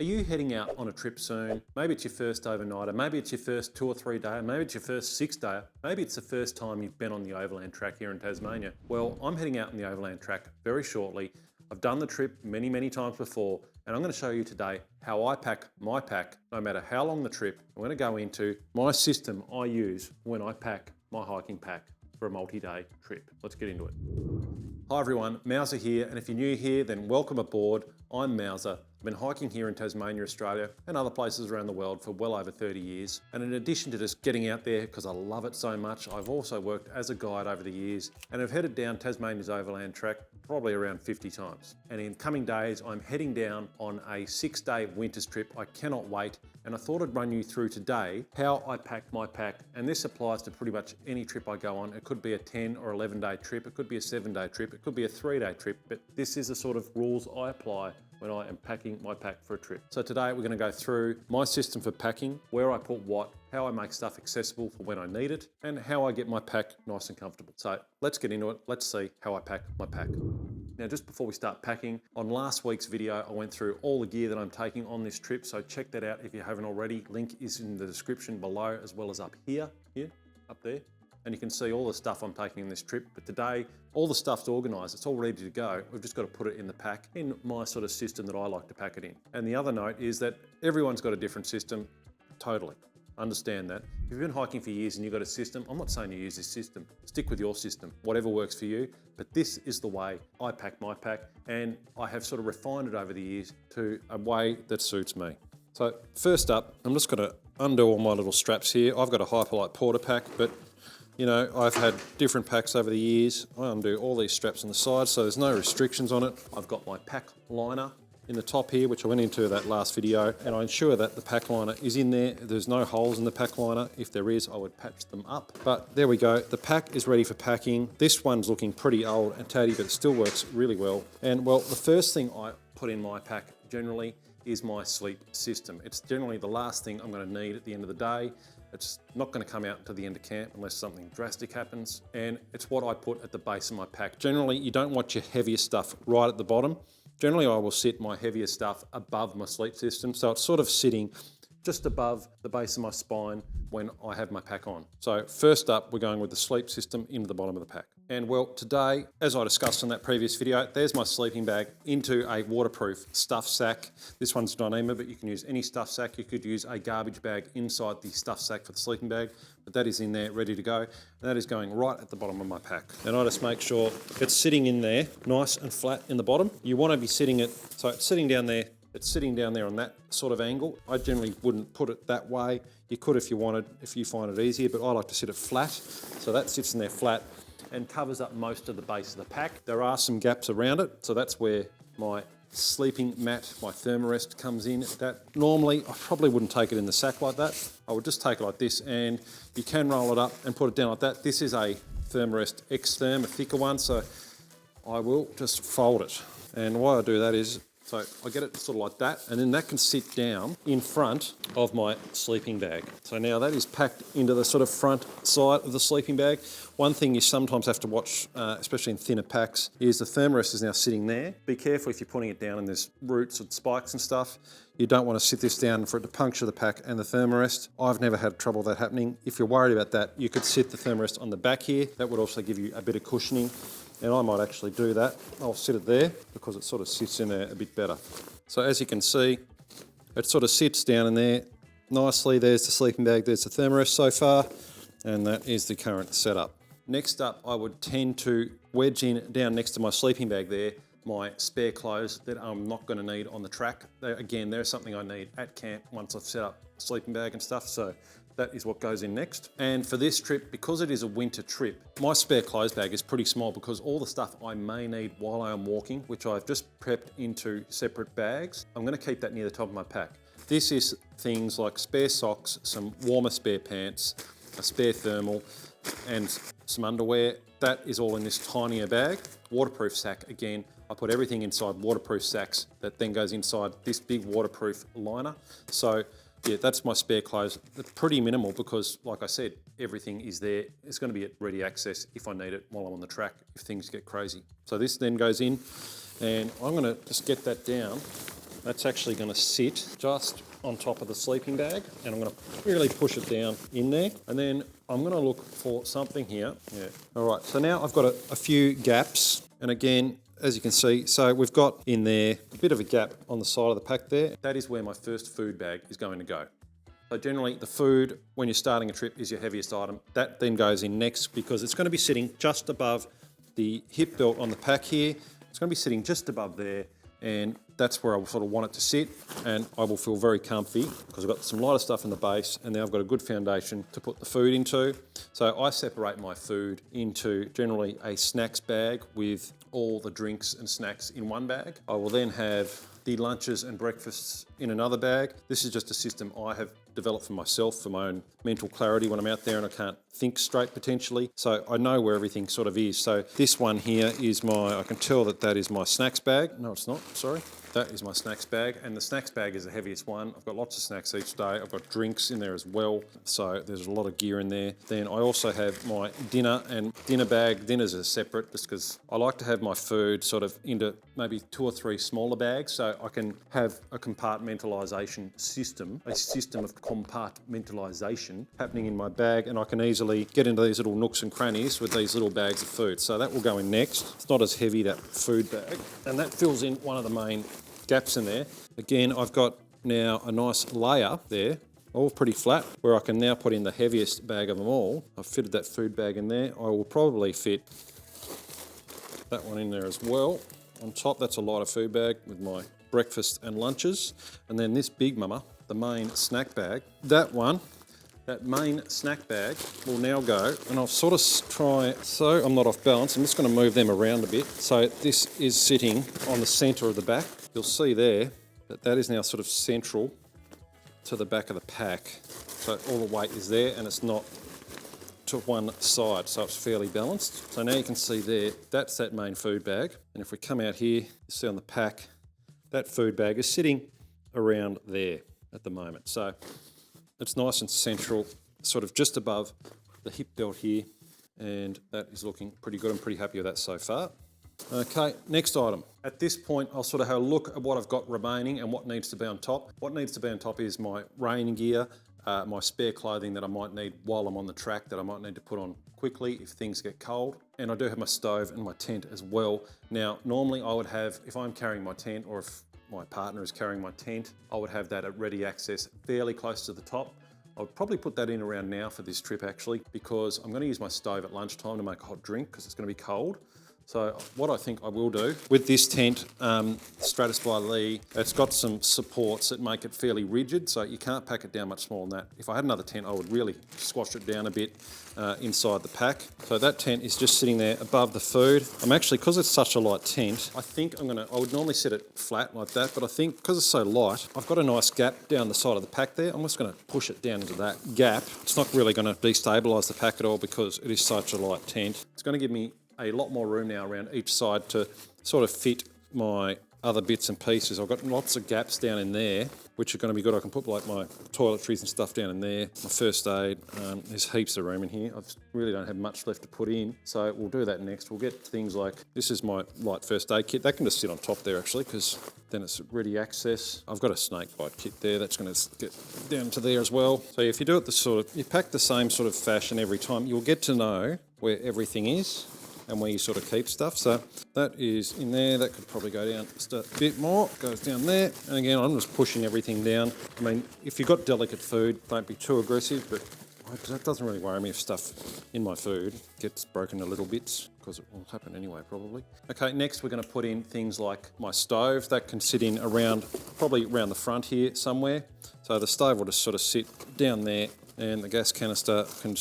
Are you heading out on a trip soon? Maybe it's your first overnighter, maybe it's your first 2 or 3 day, maybe it's your first 6 day, maybe it's the first time you've been on the Overland Track here in Tasmania. Well, I'm heading out on the Overland Track very shortly. I've done the trip many times before, and I'm going to show you today how I pack my pack, no matter how long the trip. I'm going to go into my system I use when I pack my hiking pack for a multi-day trip. Let's get into it. Hi everyone, Mauser here, and if you're new here, then welcome aboard. I'm Mauser. I've been hiking here in Tasmania, Australia, and other places around the world for well over 30 years. And in addition to just getting out there because I love it so much, I've also worked as a guide over the years and have headed down Tasmania's Overland Track probably around 50 times. And in coming days, I'm heading down on a 6-day winter's trip. I cannot wait. And I thought I'd run you through today how I pack my pack. And this applies to pretty much any trip I go on. It could be a 10 or 11 day trip. It could be a 7-day trip. It could be a 3-day trip. But this is the sort of rules I apply when I am packing my pack for a trip. So today we're going to go through my system for packing, where I put what, how I make stuff accessible for when I need it, and how I get my pack nice and comfortable. So let's get into it. Let's see how I pack my pack. Now, just before we start packing, on last week's video, I went through all the gear that I'm taking on this trip. So check that out if you haven't already. Link is in the description below, as well as up here, up there. And you can see all the stuff I'm taking on this trip. But today, all the stuff's organised, it's all ready to go. We've just got to put it in the pack in my sort of system that I like to pack it in. And the other note is that everyone's got a different system, totally. Understand that. If you've been hiking for years and you've got a system, I'm not saying you use this system. Stick with your system, whatever works for you. But this is the way I pack my pack, and I have sort of refined it over the years to a way that suits me. So first up, I'm just going to undo all my little straps here. I've got a Hyperlite Porter pack, but you know, I've had different packs over the years. I undo all these straps on the side, so there's no restrictions on it. I've got my pack liner in the top here, which I went into that last video, and I ensure that the pack liner is in there. There's no holes in the pack liner. If there is, I would patch them up. But there we go. The pack is ready for packing. This one's looking pretty old and tatty, but it still works really well. And well, the first thing I put in my pack generally is my sleep system. It's generally the last thing I'm going to need at the end of the day. It's not going to come out until the end of camp unless something drastic happens. And it's what I put at the base of my pack. Generally, you don't want your heaviest stuff right at the bottom. Generally, I will sit my heaviest stuff above my sleep system. So it's sort of sitting just above the base of my spine when I have my pack on. So first up, we're going with the sleep system into the bottom of the pack. And well, today, as I discussed in that previous video, there's my sleeping bag into a waterproof stuff sack. This one's Dyneema, but you can use any stuff sack. You could use a garbage bag inside the stuff sack for the sleeping bag, but that is in there ready to go. And that is going right at the bottom of my pack. And I just make sure it's sitting in there, nice and flat in the bottom. You want to be sitting it, so it's sitting down there. It's sitting down there on that sort of angle. I generally wouldn't put it that way. You could if you wanted, if you find it easier, but I like to sit it flat. So that sits in there flat and covers up most of the base of the pack. There are some gaps around it, so that's where my sleeping mat, my thermarest comes in. That normally, I probably wouldn't take it in the sack like that. I would just take it like this, and you can roll it up and put it down like that. This is a thermarest X-Therm, a thicker one, so I will just fold it. And why I do that is, so I get it sort of like that, and then that can sit down in front of my sleeping bag. So now that is packed into the sort of front side of the sleeping bag. One thing you sometimes have to watch, especially in thinner packs, is the thermarest is now sitting there. Be careful if you're putting it down and there's roots and spikes and stuff. You don't want to sit this down for it to puncture the pack and the thermarest. I've never had trouble with that happening. If you're worried about that, you could sit the thermarest on the back here. That would also give you a bit of cushioning. And I might actually do that. I'll sit it there because it sort of sits in there a bit better. So as you can see, it sort of sits down in there nicely. There's the sleeping bag, there's the thermarest so far, and that is the current setup. Next up, I would tend to wedge in down next to my sleeping bag there, my spare clothes that I'm not going to need on the track. Again, there's something I need at camp once I've set up a sleeping bag and stuff. So that is what goes in next. And for this trip, because it is a winter trip, my spare clothes bag is pretty small because all the stuff I may need while I am walking, which I've just prepped into separate bags, I'm going to keep that near the top of my pack. This is things like spare socks, some warmer spare pants, a spare thermal, and some underwear. That is all in this tinier bag. Waterproof sack, again, I put everything inside waterproof sacks that then goes inside this big waterproof liner. So yeah, that's my spare clothes. It's pretty minimal because, like I said, everything is there. It's going to be at ready access if I need it while I'm on the track, if things get crazy. So this then goes in, and I'm going to just get that down That's actually going to sit just on top of the sleeping bag, and I'm going to really push it down in there. And then I'm going to look for something here. Yeah. All right, so now I've got a few gaps, and again, as you can see, so we've got in there a bit of a gap on the side of the pack there. That is where my first food bag is going to go. So generally the food, when you're starting a trip, is your heaviest item. That then goes in next because it's going to be sitting just above the hip belt on the pack here. It's going to be sitting just above there, and that's where I sort of want it to sit, and I will feel very comfy because I've got some lighter stuff in the base, and now I've got a good foundation to put the food into. So I separate my food into generally a snacks bag with all the drinks and snacks in one bag. I will then have the lunches and breakfasts in another bag. This is just a system I have developed for myself for my own mental clarity when I'm out there and I can't think straight potentially. So I know where everything sort of is. So this one here is I can tell that is my snacks bag. No, it's not, sorry. That is my snacks bag, and the snacks bag is the heaviest one. I've got lots of snacks each day. I've got drinks in there as well, so there's a lot of gear in there. Then I also have my dinner and dinner bag. Dinners are separate just because I like to have my food sort of into maybe 2 or 3 smaller bags so I can have a compartmentalisation system, a system of compartmentalisation happening in my bag, and I can easily get into these little nooks and crannies with these little bags of food. So that will go in next. It's not as heavy, that food bag, and that fills in one of the main gaps in there. Again, I've got now a nice layer there, all pretty flat, where I can now put in the heaviest bag of them all. I've fitted that food bag in there. I will probably fit that one in there as well. On top, that's a lighter food bag with my breakfast and lunches. And then this big mama, the main snack bag, that main snack bag will now go, and I'll sort of try, so I'm not off balance, I'm just going to move them around a bit. So this is sitting on the centre of the back. You'll see there that is now sort of central to the back of the pack. So all the weight is there and it's not to one side, so it's fairly balanced. So now you can see there, that's that main food bag. And if we come out here, you see on the pack, that food bag is sitting around there at the moment. So it's nice and central, sort of just above the hip belt here, and that is looking pretty good. I'm pretty happy with that so far. Okay, next item. At this point, I'll sort of have a look at what I've got remaining and what needs to be on top. What needs to be on top is my rain gear, my spare clothing that I might need while I'm on the track that I might need to put on quickly if things get cold. And I do have my stove and my tent as well. Now, normally I would have, if I'm carrying my tent or if my partner is carrying my tent, I would have that at ready access fairly close to the top. I would probably put that in around now for this trip actually, because I'm going to use my stove at lunchtime to make a hot drink because it's going to be cold. So what I think I will do with this tent, Stratus by Lee, it's got some supports that make it fairly rigid, so you can't pack it down much smaller than that. If I had another tent, I would really squash it down a bit inside the pack. So that tent is just sitting there above the food. I'm actually, because it's such a light tent, I think I would normally set it flat like that, but I think because it's so light, I've got a nice gap down the side of the pack there. I'm just going to push it down into that gap. It's not really going to destabilise the pack at all because it is such a light tent. It's going to give me a lot more room now around each side to sort of fit my other bits and pieces. I've got lots of gaps down in there, which are going to be good. I can put like my toiletries and stuff down in there, my first aid. There's heaps of room in here. I really don't have much left to put in, so we'll do that next. We'll get things like, this is my light first aid kit. That can just sit on top there actually, because then it's ready access. I've got a snake bite kit there. That's going to get down to there as well. So if you do it you pack the same sort of fashion every time, you'll get to know where everything is and where you sort of keep stuff. So that is in there. That could probably go down just a bit more. Goes down there. And again, I'm just pushing everything down. I mean, if you've got delicate food, don't be too aggressive, but that doesn't really worry me if stuff in my food gets broken to little bits, because it will happen anyway, probably. Okay, next we're going to put in things like my stove. That can sit in probably around the front here somewhere. So the stove will just sort of sit down there, and the gas canister can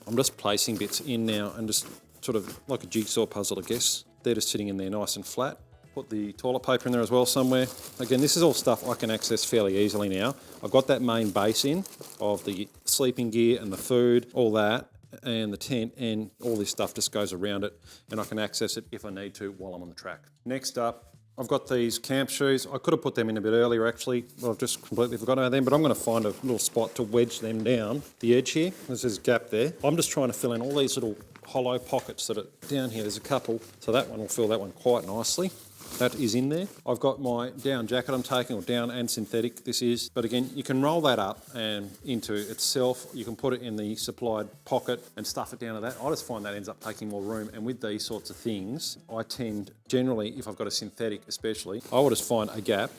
I'm just placing bits in now and just sort of like a jigsaw puzzle, I guess. They're just sitting in there nice and flat. Put the toilet paper in there as well somewhere. Again, this is all stuff I can access fairly easily now. I've got that main base in of the sleeping gear and the food, all that, and the tent, and all this stuff just goes around it, and I can access it if I need to while I'm on the track. Next up, I've got these camp shoes. I could have put them in a bit earlier actually, but I've just completely forgotten about them, but I'm going to find a little spot to wedge them down the edge here. There's a gap there. I'm just trying to fill in all these little hollow pockets that are down here. There's a couple, so that one will fill that one quite nicely. that is in there. I've got my down jacket I'm taking, or down and synthetic this is. But again, you can roll that up and into itself. You can put it in the supplied pocket and stuff it down to that. I just find that ends up taking more room. And with these sorts of things, I tend generally, if I've got a synthetic especially, I will just find a gap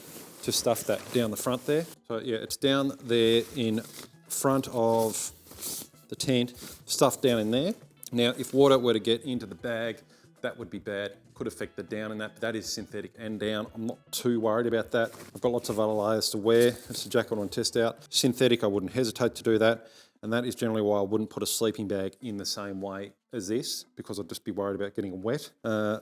to stuff that down the front there. So yeah, it's down there in front of the tent, stuffed down in there. Now, if water were to get into the bag, that would be bad. Could affect the down in that, but that is synthetic and down. I'm not too worried about that. I've got lots of other layers to wear. It's a jacket I want to test out. Synthetic, I wouldn't hesitate to do that. And that is generally why I wouldn't put a sleeping bag in the same way as this, because I'd just be worried about getting wet.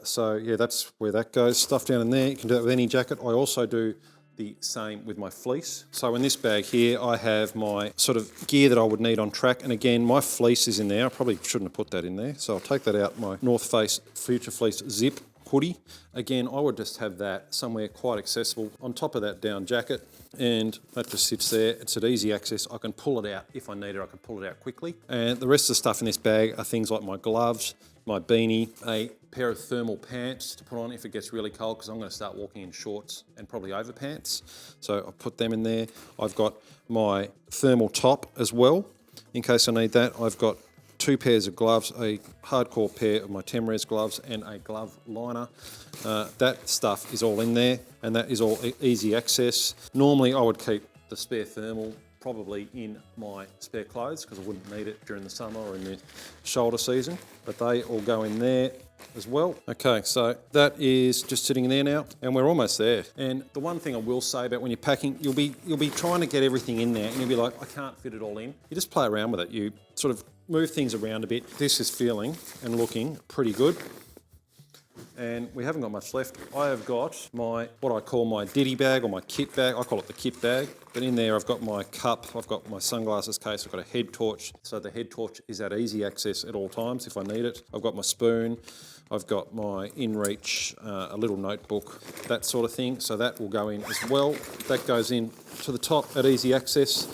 So yeah, that's where that goes. Stuff down in there. You can do that with any jacket. I also do the same with my fleece. So in this bag here, I have my sort of gear that I would need on track. And again, my fleece is in there. I probably shouldn't have put that in there. So I'll take that out, my North Face Future Fleece Zip hoodie. Again, I would just have that somewhere quite accessible on top of that down jacket. And that just sits there. It's at easy access. I can pull it out if I need it. I can pull it out quickly. And the rest of the stuff in this bag are things like my gloves, my beanie, a pair of thermal pants to put on if it gets really cold, because I'm going to start walking in shorts and probably overpants. So I'll put them in there. I've got my thermal top as well, in case I need that. I've got 2 pairs of gloves, a hardcore pair of my Temres gloves and a glove liner. That stuff is all in there, and that is all easy access. Normally I would keep the spare thermal probably in my spare clothes, because I wouldn't need it during the summer or in the shoulder season, but they all go in there as well. Okay, so that is just sitting in there now, and we're almost there. And the one thing I will say about when you're packing, you'll be trying to get everything in there, and you'll be like, I can't fit it all in. You just play around with it. You sort of move things around a bit. This is feeling and looking pretty good. And we haven't got much left. I have got my, what I call my ditty bag, or my kit bag. I call it the kit bag. But in there I've got my cup, I've got my sunglasses case, I've got a head torch. So the head torch is at easy access at all times if I need it. I've got my spoon, I've got my InReach, a little notebook, that sort of thing. So that will go in as well. That goes in to the top at easy access.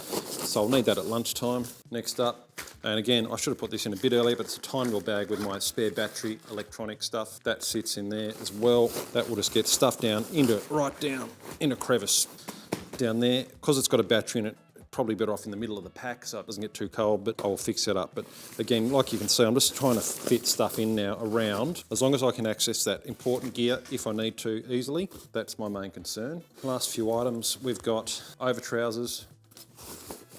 So I'll need that at lunchtime. Next up, and again, I should have put this in a bit earlier, but it's a tiny little bag with my spare battery, electronic stuff. That sits in there as well. That will just get stuffed down right down in a crevice down there. Because it's got a battery in it, probably better off in the middle of the pack so it doesn't get too cold, but I will fix it up. But again, like you can see, I'm just trying to fit stuff in now around, as long as I can access that important gear if I need to easily. That's my main concern. Last few items, we've got over trousers.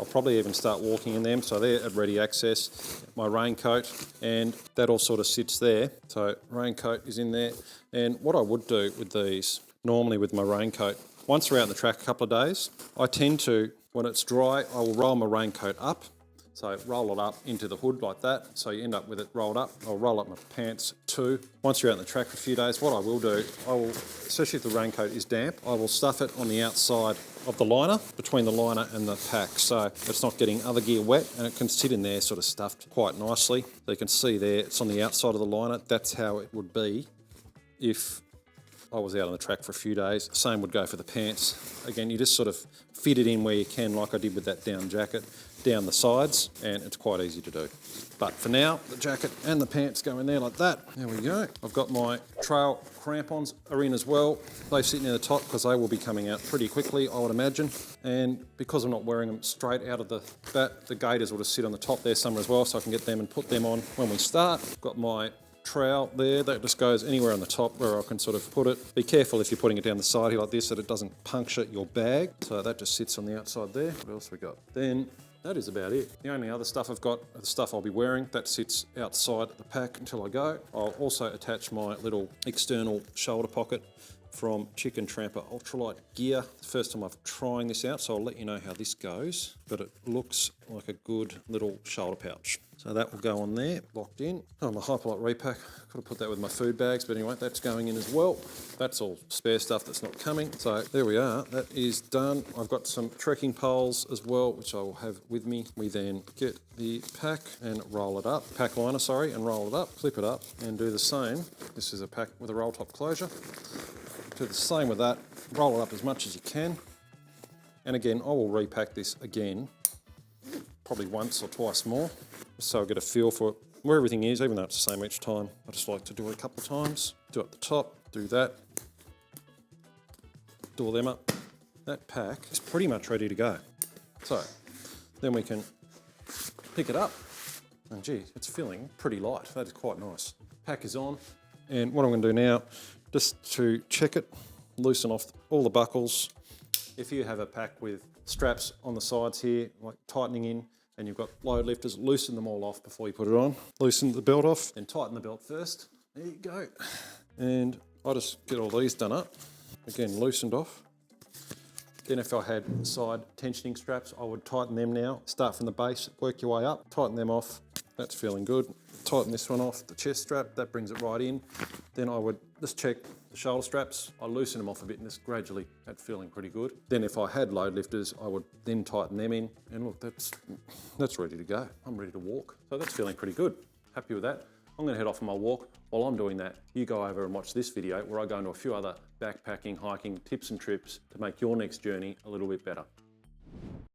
I'll probably even start walking in them, so they're at ready access. My raincoat, and that all sort of sits there. So raincoat is in there. And what I would do with these, normally with my raincoat, once we're out on the track a couple of days, I tend to, when it's dry, I will roll my raincoat up. So roll it up into the hood like that, so you end up with it rolled up. I'll roll up my pants too. Once you're out on the track for a few days, what I will do, especially if the raincoat is damp, I will stuff it on the outside of the liner, between the liner and the pack, so it's not getting other gear wet, and it can sit in there sort of stuffed quite nicely. So you can see there, it's on the outside of the liner. That's how it would be if I was out on the track for a few days. Same would go for the pants. Again, you just sort of fit it in where you can, like I did with that down jacket, down the sides, and it's quite easy to do. But for now, the jacket and the pants go in there like that. There we go. I've got my trail crampons are in as well. They sit near the top because they will be coming out pretty quickly, I would imagine. And because I'm not wearing them straight out of the bat, the gaiters will just sit on the top there somewhere as well, so I can get them and put them on when we start. Got my trowel there, that just goes anywhere on the top where I can sort of put it. Be careful if you're putting it down the side here like this that it doesn't puncture your bag. So that just sits on the outside there. What else we got? Then that is about it. The only other stuff I've got are the stuff I'll be wearing. That sits outside the pack until I go. I'll also attach my little external shoulder pocket from Chicken Tramper Ultralight Gear. The first time I've trying this out, so I'll let you know how this goes. But it looks like a good little shoulder pouch. So that will go on there, locked in. Oh, my Hyperlite repack, could have put that with my food bags, but anyway, that's going in as well. That's all spare stuff that's not coming. So there we are, that is done. I've got some trekking poles as well, which I will have with me. We then get the pack and roll it up, pack liner, sorry, and roll it up, clip it up, and do the same. This is a pack with a roll top closure. Do the same with that, roll it up as much as you can. And again, I will repack this again, probably once or twice more, so I get a feel for where everything is, even though it's the same each time. I just like to do it a couple of times. Do up the top, do that, door them up. That pack is pretty much ready to go. So then we can pick it up. And gee, it's feeling pretty light. That is quite nice. Pack is on. And what I'm going to do now, just to check it, loosen off all the buckles. If you have a pack with straps on the sides here, like tightening in, and you've got load lifters, loosen them all off before you put it on. Loosen the belt off and tighten the belt first. There you go. And I just get all these done up. Again, loosened off. Then if I had side tensioning straps, I would tighten them now. Start from the base, work your way up, tighten them off. That's feeling good. Tighten this one off, the chest strap, that brings it right in. Then I would just check the shoulder straps. I loosen them off a bit and just gradually, that's feeling pretty good. Then if I had load lifters, I would then tighten them in. And look, that's ready to go. I'm ready to walk. So that's feeling pretty good. Happy with that. I'm gonna head off on my walk. While I'm doing that, you go over and watch this video where I go into a few other backpacking, hiking tips and trips to make your next journey a little bit better.